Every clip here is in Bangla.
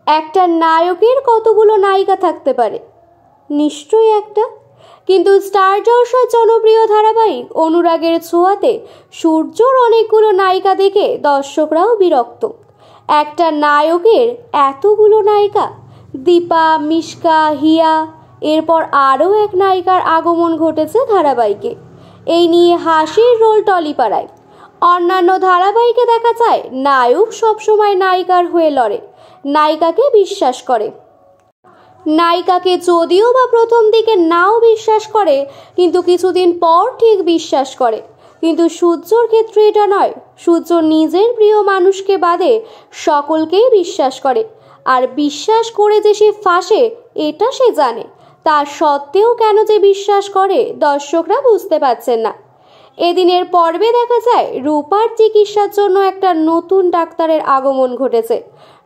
একটা নায়কের কতগুলো নায়িকা থাকতে পারে? নিশ্চয়ই একটা। কিন্তু স্টার জলসার জনপ্রিয় ধারাবাহিক অনুরাগের ছোঁয়াতে সূর্যর অনেকগুলো নায়িকা দেখে দর্শকরাও বিরক্ত। একটা নায়কের এতগুলো নায়িকা, দীপা, মিশকা, হিয়া, এরপর আরও এক নায়িকার আগমন ঘটেছে ধারাবাহিকে। এই নিয়ে হাসির রোল টলিপাড়ায়। অন্যান্য ধারাবাহিকে দেখা যায় নায়ক সবসময় নায়িকার হয়ে লড়ে, নায়িকাকে বিশ্বাস করে। নায়িকাকে যদিও বা প্রথম দিকে নাও বিশ্বাস করে, কিন্তু কিছুদিন পর ঠিক বিশ্বাস করে। কিন্তু সূর্যর ক্ষেত্রে এটা নয়। সূর্য নিজের প্রিয় মানুষকে বাদে সকলকেই বিশ্বাস করে, আর বিশ্বাস করে যে সে ফাঁসে এটা সে জানে। তা সত্ত্বেও কেন যে বিশ্বাস করে দর্শকরা বুঝতে পারছেন না। এদিনের পর্বে দেখা যায় রূপার চিকিৎসার জন্য একটা নতুন ডাক্তারের আগমন ঘটেছে।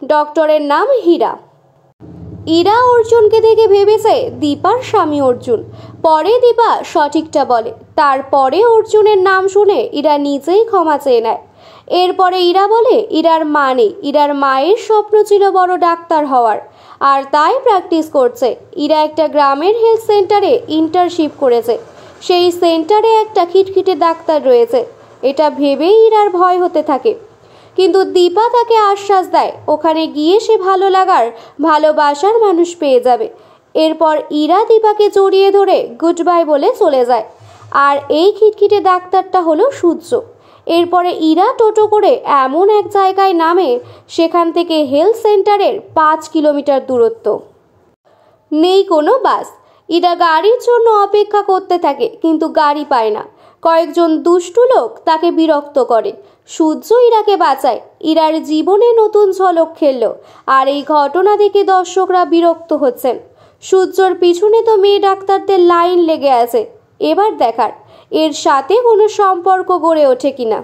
ডক্টরের নাম হীরা। ইরা অর্জুনকে দেখে ভেবেছে দীপার স্বামী অর্জুন। পরে দীপা সঠিকটা বলে, তারপরে অর্জুনের নাম শুনে ইরা নিজেই ক্ষমা চেয়ে নেয়। এরপরে ইরা বলে ইরার মা নেই, ইরার মায়ের স্বপ্ন ছিল বড় ডাক্তার হওয়ার, আর তাই প্র্যাকটিস করছে। ইরা একটা গ্রামের হেলথ সেন্টারে ইন্টার্নশিপ করেছে। সেই সেন্টারে একটা খিটখিটে ডাক্তার রয়েছে, এটা ভেবেই ইরার ভয় হতে থাকে। কিন্তু দীপা তাকে আশ্বাস দেয় ওখানে গিয়ে সে ভালো লাগার, ভালোবাসার মানুষ পেয়ে যাবে। এরপর ইরা দীপাকে জড়িয়ে ধরে গুড বাই বলে চলে যায়। আর এই খিটখিটে ডাক্তারটা হলো সূর্য। এরপরে ইরা টোটো করে এমন এক জায়গায় নামে, সেখান থেকে হেলথ সেন্টারের 5 কিলোমিটার দূরত্ব। নেই কোনো বাস। ইরা গাড়ির জন্য অপেক্ষা করতে থাকে, কিন্তু গাড়ি পায় না। কয়েকজন দুষ্টু লোক তাকে বিরক্ত করে। সূর্য ইরাকে বাঁচায়, ইরার জীবনে নতুন ঝলক খেলল। আর এই ঘটনা দেখে দর্শকরা বিরক্ত হচ্ছেন। সূর্যর পিছনে তো মেয়ে ডাক্তারদের লাইন লেগে আছে। এবার দেখার এর সাথে কোনো সম্পর্ক গড়ে ওঠে কিনা।